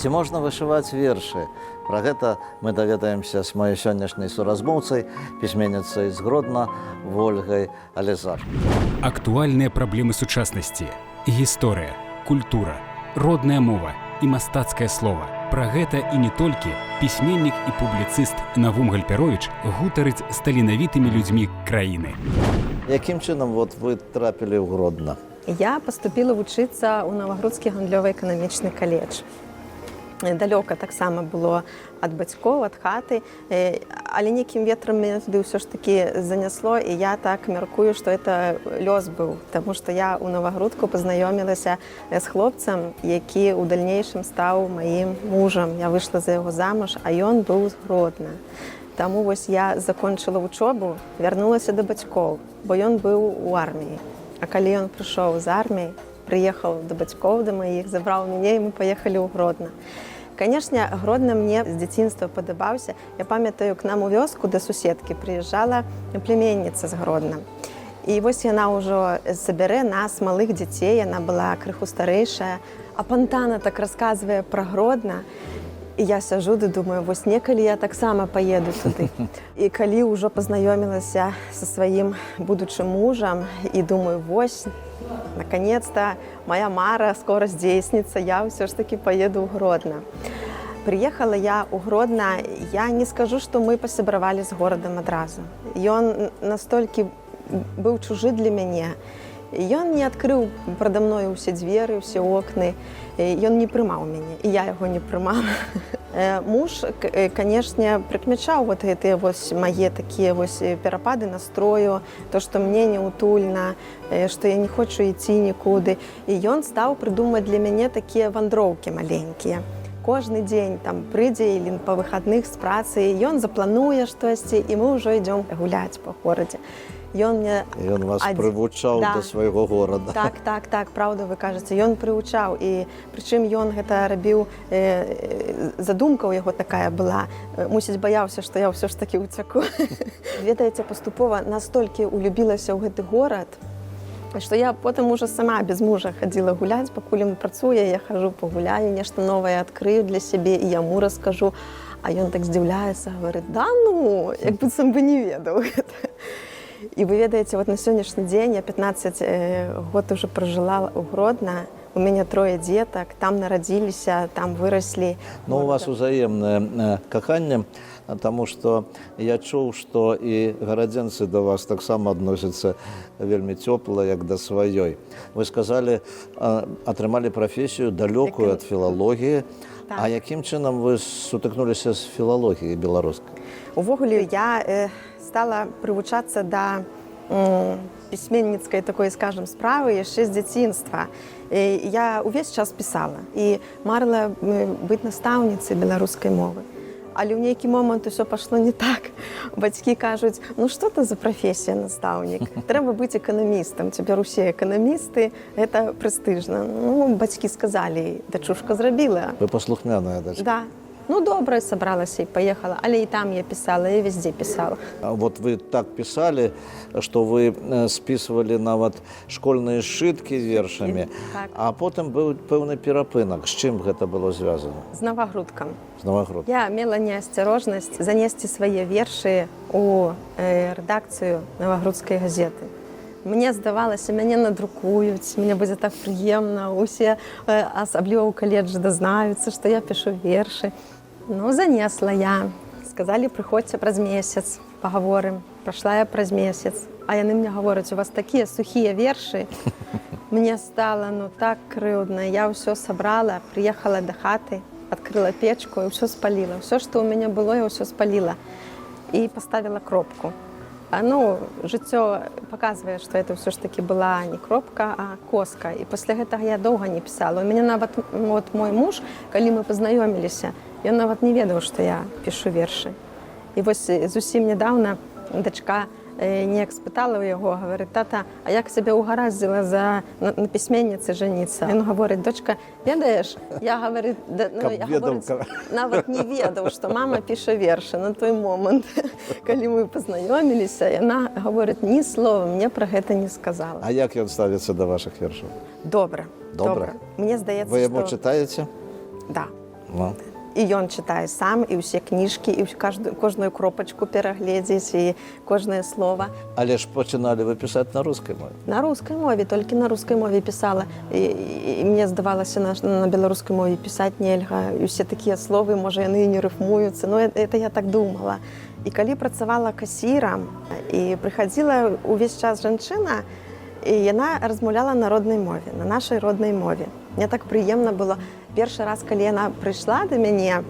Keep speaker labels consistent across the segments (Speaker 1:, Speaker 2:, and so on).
Speaker 1: Ці можна вышываць вершы? Пра гэта мы даведаемся з маёй сённяшняй суразмоўцай, пісьменніцай з Гродна Вольгай Алезар.
Speaker 2: Актуальныя праблемы сучаснасці, гісторыя, культура, родная мова і мастацкае слова. Пра гэта і не толькі пісьменнік і публіцыст Навум Гальперовіч гутарыць з таленавітымі людзьмі краіны.
Speaker 1: Якім чынам вы трапілі ў Гродна?
Speaker 3: Я паступіла вучыцца ў Навагрудскі гандлёва-эканамічны каледж. Далёка таксама было ад бацькоў, ад хаты, але нейкім ветрам мяне туды ўсё ж такі занясло, і я так мяркую, што это лёс быў, таму што я ў Навагрудку пазнаёмілася з хлопцам, які ў дальнейшым стаў маім мужам. Я выйшла за яго замуж, а ён быў з Гродна. Таму вось я закончыла вучобу, вярнулася да бацькоў, бо ён быў у арміі. А калі ён прыйшоў з арміі, прыехаў да бацькоў, да маіх, забраў мяне, і мы паехалі ў Гродна. Канешне, Гродна мне з дзяцінства падабаўся. Я памятаю, к нам у вёску да суседкі прыязджала пляменніца з Гродна. І вось яна ўжо забярэ нас, малых дзяцей, яна была крыху старэйшая, а пантана так расказвае пра Гродна. І я сяджу ды думаю, вось некалі я таксама паеду туды. І калі ўжо пазнаёмілася са сваім будучым мужам, і думаю, вось, наконец-то моя мара скоро здзейсніцца, я ўсё ж таки поеду ў Гродна. Прыехала я ў Гродна, я не скажу, што мы пасябравалі з горадам адразу. Ён настолькі быў чужы для мяне. Ён не адкрыў прада мною ўсе дзверы, ўсе окны. Ён не прымаў мяне, і я яго не прымала. Муж, канешне, прыкмячаў вот гэтыя вось мае такія вось перапады настрою, то, што мне неутульна, што я не хочу ісці нікуды. І ён стаў прыдумаць для мяне такія вандроўкі маленькія. Кожны дзень там прыйдзе или па выхадных з працы, ён заплануе штосьці, і мы ўжо ідём гуляць па горадзе. Ён
Speaker 1: вас прывучаў да свайго горада.
Speaker 3: Так, праўда, вы кажаце, ён прывучаў, і прычым ён гэта рабіў, задумка ў яго такая была, мусіць баяўся, што я ўсё ж такі ўцяку. Ведаеце, паступова настолькі улюбілася ў гэты горад, што я потым ужо сама без мужа хадзіла гуляць, пакуль ён працуе, я хожу пагуляю, нешта новае адкрыю для сябе і яму раскажу, а ён так здзіўляецца, говорит, да ну, як быццам бы не ведаў гэта. І вы ведаеце, вот на сённяшні дзень я 15 год уже прожила ў Гродна, у мяне 3 дзетак, там нарадзіліся, там выраслі.
Speaker 1: Ну, у вас узаемнае каханне, таму што я чуў, што і гарадзенцы да вас таксама адносяцца вельмі цёпла, як да сваёй. Вы сказалі, атрымалі прафесію далёкую ад філалогіі. А якім чынам вы сутыкнуліся з філалогіяй беларускай?
Speaker 3: Увогуле, я стала прывучацца да пісьменніцкай такой, скажем, справы яшчэ з дзяцінства. Я ўвесь час пісала і марыла быць настаўніцай беларускай мовы. Але ў нейкі момант усё пайшло не так. Бацькі кажуць, ну што ты за прафесія настаўнік? Трэба быць эканамістам. Цяпер усе эканамісты, гэта прэстыжна. Ну, бацькі сказалі, дачушка зрабіла.
Speaker 1: Вы паслухмяная дачка?
Speaker 3: Да. Ну, добра, сабралася і паехала, але і там я пісала, і везде пісала.
Speaker 1: Вот вы так пісалі, што вы спісвалі нават школьныя сшыткі з вершамі, а потым быў пэўны перапынак. З чым гэта было звязана?
Speaker 3: З Навагрудкам.
Speaker 1: З Навагрудкам.
Speaker 3: Я мела неасцярожнасць занесці свае вершы ў рэдакцыю Навагрудскай газеты. Мне здавалася, мяне надрукуюць, мне будзе так прыемна, усе, асабліва ў каледжы, дазнаюцца, што я пішу вершы. Ну, занесла я. Сказалі, прыходзьце праз месяц, пагаворым. Прайшла я праз месяц. А яны мне гавораць, у вас такія сухія вершы. Мне стала, ну, так крыўдна. Я ўсё сабрала, прыехала да хаты, адкрыла печку і ўсё спаліла. Ўсё, што ў мяне было, я ўсё спаліла. І паставіла кропку. Ну, жыццё паказвае, што это ўсё ж такі была не кропка, а коска. І пасля гэтага я доўга не пісала. У мяне нават мой муж, калі мы пазнаёміліся, ён нават не ведаў, што я пішу вершы. І вось зусім нядаўна дачка неяк спытала ў яго, говорит: тата, а як сябе угараздзіла на пісьменніцы жаніцца? Ён говорить: дочка, ведаеш, я, говорит, нават не ведаў, што мама піша вершы на той момант, калі мы пазнаёміліся. Яна говорит: ні слова мне пра гэта не сказала.
Speaker 1: А як ён ставіцца да вашых вершаў?
Speaker 3: Добра. Мне здаецца,
Speaker 1: вы яму чытаеце?
Speaker 3: Да.
Speaker 1: Ну.
Speaker 3: І ён чытае сам, і ўсе кніжкі, і кожную кропачку перагледзець, і кожнае слова.
Speaker 1: Але ж пачыналі вы пісаць на рускай мове?
Speaker 3: На рускай мове, толькі на рускай мове пісала. І мне здавалася, на беларускай мове пісаць нельга. І ўсе такія словы, можа, яны і не рыфмуюцца. Ну, это я так думала. І калі працавала касірам, і прыхадзіла ўвесь час жанчына, і яна размаўляла на роднай мове, на нашай роднай мове. Мне так прыемна было. Першы раз, калі яна прыйшла да мяне: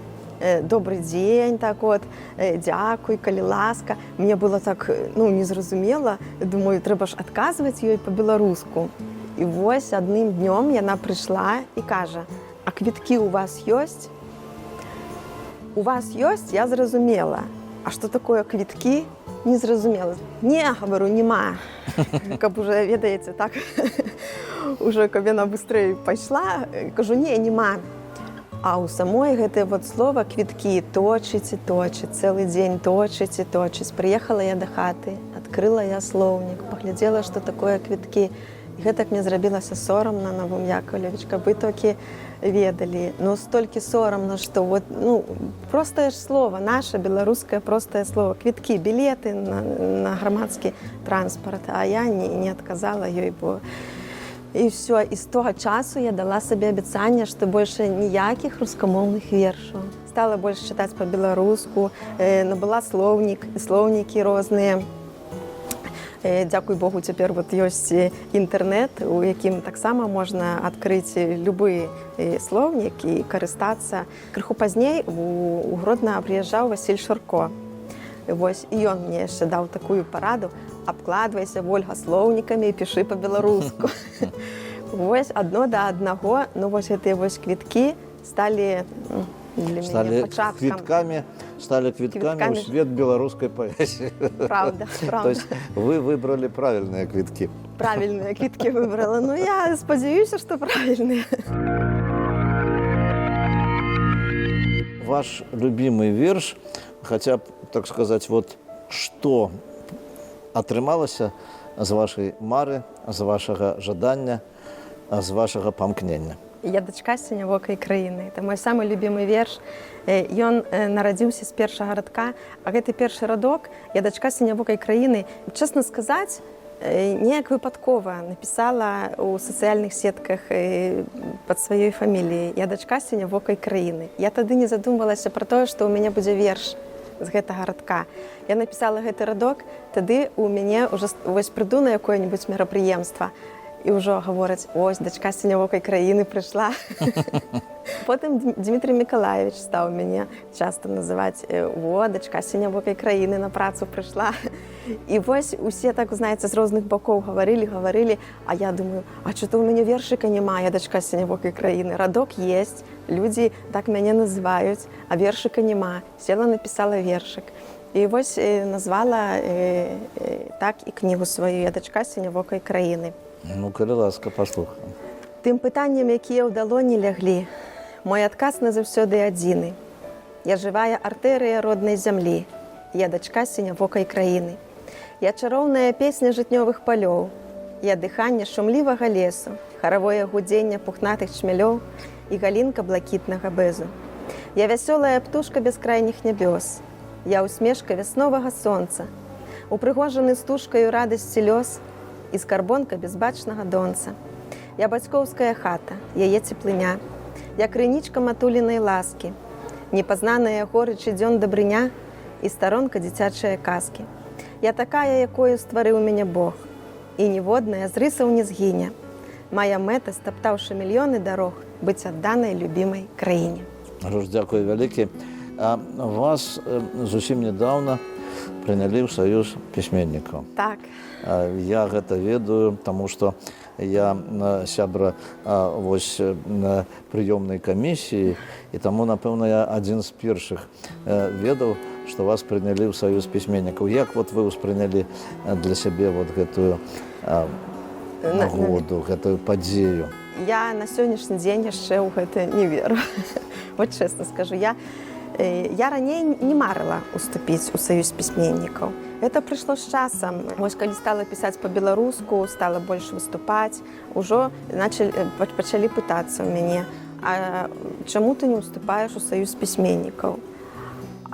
Speaker 3: добрый дзень, так от, дзякуй, калі ласка. Мне было так, незразумела. Думаю, трэба ж адказваць ёй па-беларуску. І вось адным днём яна прыйшла і кажа: а квіткі у вас ёсць? У вас ёсць, я зразумела. А што такое квіткі? Не зразумела. Не, говорю, нема. Каб уже, ведаеце, так, уже каб яна быстрэй пайшла, кажу: не, нема. А ў самой гэтае вот слова квіткі точыць і точыць, цэлы дзень точыць і точыць. Прыехала я да хаты, адкрыла я слоўнік, паглядзела, што такое квіткі. І гэтак мне зрабілася сорамна, Навум Яковлевич, каб вы толькі ведалі. Ну, столькі сорамна, што вот, простае ж слово, наше беларускае простае слово. Квіткі, білеты на грамадскі транспарт. А я не адказала ёй, бо... І ўсё. І з того часу я дала сабе абяцанне, што больше ніякіх рускамоўных вершаў. Стала больш чытаць па-беларуску, набыла слоўнікі розныя. Дзякуй Богу, цяпер вот ёсць інтэрнэт, у якім таксама можна адкрыць любы слоўнік і карыстацца. Крыху пазней у Гродна прыязджаў Васіль Шурко. Вось, і ён мне яшчэ даў такую параду: абкладвайся, Вольга, слоўнікамі і пішы па-беларуску. Вось, адно да аднаго, вось гэтыя вось квіткі сталі для мяне пачаткам.
Speaker 1: Стали квитками в свет белорусской поэзии.
Speaker 3: Правда.
Speaker 1: То есть вы выбрали правильные квитки.
Speaker 3: Правильные квитки выбрала. Ну, я сподіваюся, что правильные.
Speaker 1: Ваш любимый верш, хотя бы, так сказать, вот что атрымалася з вашей мары, з вашего жадання, з вашего памкнення?
Speaker 3: Я дачка сінявокай краіны. Это мой самый любимый верш. Ён нарадзіўся з першага радка, а гэты першы радок «Я дачка сінявокай краіны», честно сказаць, неяк выпадкова напісала ў сацыяльных сетках пад сваёй фаміліяй «Я дачка сінявокай краіны». Я тады не задумвалася пра тое, што ў мяне будзе верш з гэтага радка. Я напісала гэты радок, тады ў мяне ўжо вось прыйду на якое-небудзь мерапрыемства, і ўжо гавораць: ось, дачка сінявокай краіны прыйшла. Потым Дмітрий Миколаевич стаў мяне часта называць: о, дачка сінявокай краіны на працу прыйшла. І вось усе, так, знаеце, з розных бакоў гаварылі, а я думаю: а чого ў мяне вершыка няма, я дачка сінявокай краіны. Радок есть, людзі так мяне называюць, а вершыка няма. Села, напісала вершык. І вось назвала так і кнігу сваю «Я дачка сінявокай краіны».
Speaker 1: Ну, калі ласка, паслухаем.
Speaker 3: Тым пытанням, якія ў далоні ляглі, мой адказ назаўсёды адзіны. Я жывая артэрыя роднай зямлі, я дачка сінявокай краіны. Я чароўная песня жытнёвых палёў, я дыханне шумлівага лесу, харавое гудзенне пухнатых чмялёў і галінка блакітнага бэзу. Я вясёлая птушка бескрайніх нябёс, я усмешка вясновага сонца, упрыгожаны стужкаю радасці лёс і скарбонка безбачнага донца. Я бацькоўская хата, яе цеплыня, я крынічка матулінай ласкі, непазнаныя горычы дзён дабрыня і старонка дзіцячыя казкі. Я такая, якою стварыў мяне Бог, і ніводная з рысаў не згіне. Мая мэта, стаптаўшы мільёны дарог, быць адданай любімай краіне.
Speaker 1: Дзякуй вялікі. А вас зусім нядаўна прынялі ў саюз пісьменнікаў.
Speaker 3: Так.
Speaker 1: Я гэта ведаю, таму што я сябра вось прыёмнай камісіі, і таму, напэўна, я адзін з першых ведаў што вас прынялі ў саюз пісьменнікаў. Як вот вы ўспрынялі для сябе вот гэтую нагоду, гэтую падзею?
Speaker 3: Я на сённяшні дзень яшчэ ў гэта не веру. Вот чэсна скажу, я раней не марыла уступіць у саюз пісьменнікаў. Это прыйшло з часам. Вось калі стала пісаць па-беларуску, стала больш выступаць, ужо пачалі пытацца ў мяне: а чаму ты не уступаеш у саюз пісьменнікаў?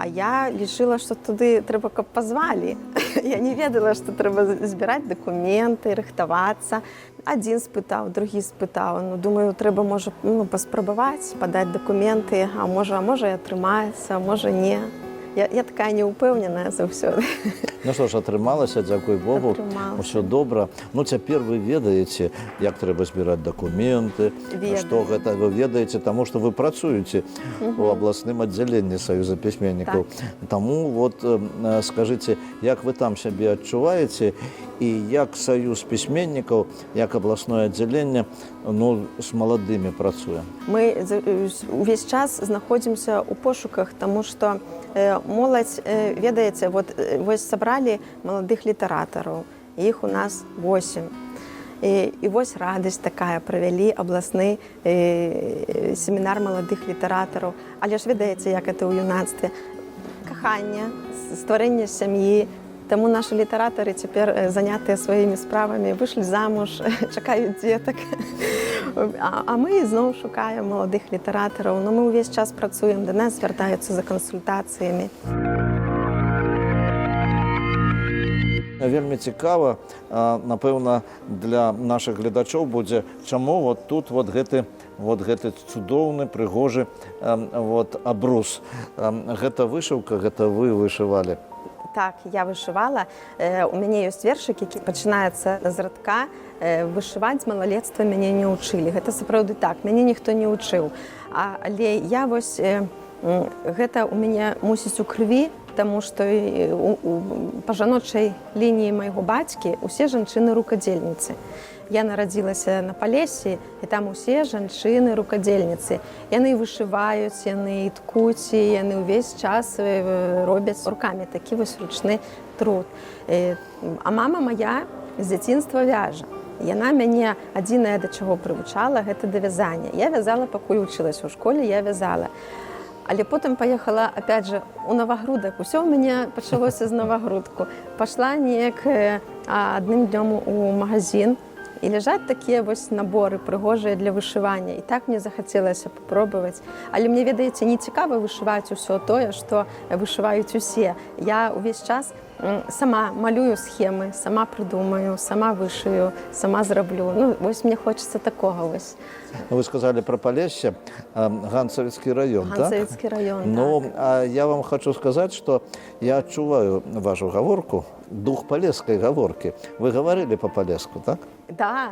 Speaker 3: А я лічыла, што туды трэба, каб пазвалі. Я не ведала, што трэба збіраць дакументы, рыхтавацца. Адзін спытаў, другі спытаў. Ну, думаю, трэба, можа, паспрабаваць, падаць дакументы, а можа і атрымаецца, а можа не. Я такая неупэўненая заўсёды.
Speaker 1: Ну што ж, атрымалася, дзякуй Богу, усё добра. Ну, цяпер вы ведаеце, як трэба збіраць дакументы, што гэта вы ведаеце, таму што вы працуеце у абласным аддзяленні Саюза пісьменнікаў. Таму, вот, скажыце, як вы там сябе адчуваеце і як Саюз пісьменнікаў, як абласное аддзяленне, ну, з маладымі працуе?
Speaker 3: Мы увесь час знаходзімся ў пошуках, таму што моладзь, ведаеце, вось сабралі маладых літаратараў, іх у нас 8. І вось радасць такая, правялі абласны семінар маладых літаратараў. Але ж ведаеце, як гэта ў юнацтве. Каханне, стварэнне сям'і. Таму нашы літаратары цяпер занятыя сваімі справамі, выйшлі замуж, чакаюць дзетак. А мы зноў шукаем маладых літаратараў, но мы ўвесь час працуем, да нас звяртаюцца за кансультацыямі.
Speaker 1: Вельмі цікава, напэўна, для нашых гледачоў будзе, чаму вот тут вот гэты цудоўны, прыгожы абрус. Гэта вышыўка, гэта вы вышывалі?
Speaker 3: Так, я вышывала. У мяне ёсць вершык, які пачынаецца з радка. Вышываць з малалецтва мяне не ўчылі. Гэта сапраўды так, мяне ніхто не ўчыў. Але я вось, гэта ў мяне мусіць у крыві, таму што па жаночай лініі майго бацькі ўсе жанчыны рукадзельніцы. Я нарадзілася на Палесе, і там усе жанчыны рукадзельніцы. Яны вышываюць, яны ткуць, яны ўвесь час робяць рукамі такі вось ручны труд. А мама мая з дзяцінства вяжа. Яна мяне адзінае да чаго прывучала, гэта да вязання. Я вязала, пакуль вучылася ў школе, я вязала. Але потым паехала, опять же, у Навагрудак. Усё ў мяне пачалося з Навагрудку. Пашла неяк адным днём у магазин, і ляжаць такія вось наборы прыгожыя для вышывання. І так мне захацелася папробаваць. Але мне, ведаеце, не цікава вышываць усё тое, што вышываюць усе. Я ўвесь час сама малюю схемы, сама прыдумаю, сама вышыю, сама зраблю. Ну, вось мне хочацца такога вось.
Speaker 1: Вы сказали про Полесье, Ганцевицкий район, так?
Speaker 3: Ганцевицкий район,
Speaker 1: ну,
Speaker 3: так.
Speaker 1: А я вам хочу сказать, что я отчуваю вашу говорку, дух полесской говорки. Вы говорили по-полеску, так?
Speaker 3: Да,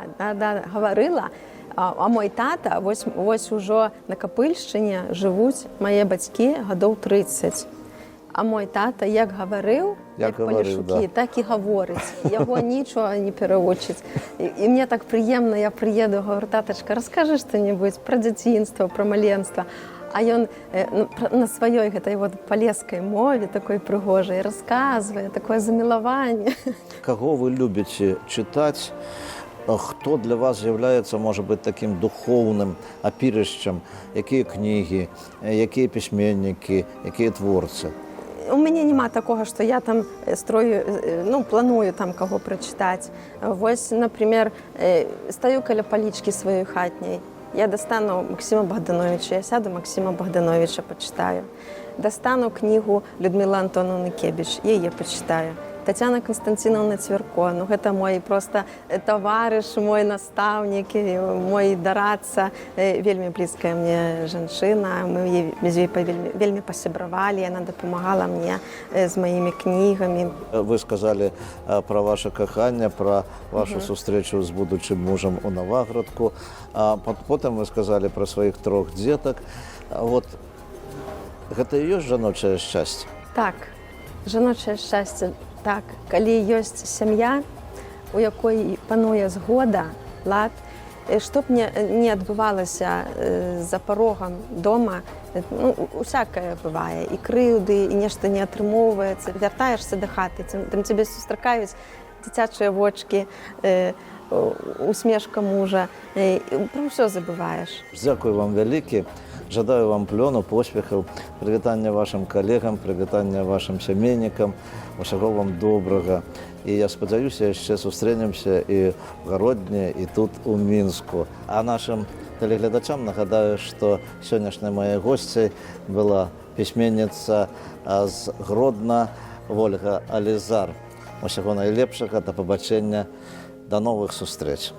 Speaker 3: говорила. А мой тата, вось ужо на Капыльшчыне жывуць мае бацькі гадоў 30. А мой тата як гаварыў, як палешукі, так і гаворыць. Яго нічога не перавучыць. І мне так прыемна, я прыеду, говорю: татачка, раскажы што-небудзь пра дзяцінства, пра маленства. А ён на сваёй гэтай палескай мове, такой прыгожай, расказвае, такое замілаванне.
Speaker 1: Каго вы любіце чытаць? Хто для вас з'яўляецца, можа быць, такім духоўным апірышчам? Якія кнігі, якія пісьменнікі, якія творцы?
Speaker 3: У мяне няма такога, што я там планую там каго прачытаць. Вось, например, стаю каля палічкі сваёй хатняй. Я дастану Максима Богдановича, я сяду Максима Богдановича пачытаю. Дастану кнігу Людмилы Антоновны Кебіч, яе пачытаю. Тетяна Константиновна Цвярко, ну гэта мой просто таварыш, мой настаўнік, мой дараца, вельмі блізкая мне жанчына, мы вельмі пасябравалі, яна дапамагала мне з маімі кнігамі.
Speaker 1: Вы сказали про ваше каханне, про вашу сустрэчу з будучым мужам у Наваградку, а потым вы сказали про сваіх 3 дзетак. Вот гэта і ёсць жаночае шчасце?
Speaker 3: Так, жаночае шчасце. Так, калі ёсць сям'я, у якой пануе згода, лад, што б не адбывалася за парогам дома, ну, усякае бывае, і крыўды, і нешта не атрымоўваецца. Вяртаешся да хаты, там цябе сустракаюць дзіцячыя вочкі, усмешка мужа, пра ўсё забываеш.
Speaker 1: Дзякуй вам вялікі. Жадаю вам плёну, поспехаў, прывітання вашым калегам, прывітання вашым сямейнікам, усяго вам добрага. І я спадзяюся, яшчэ сустрэнемся і в Гародні, і тут у Мінску. А нашым тэлегледачам нагадаю, што сённяшняй маёй госцяй была пісьменніца з Гродна Вольга Алізар. Усяго найлепшага, да пабачэння, да новых сустрэч.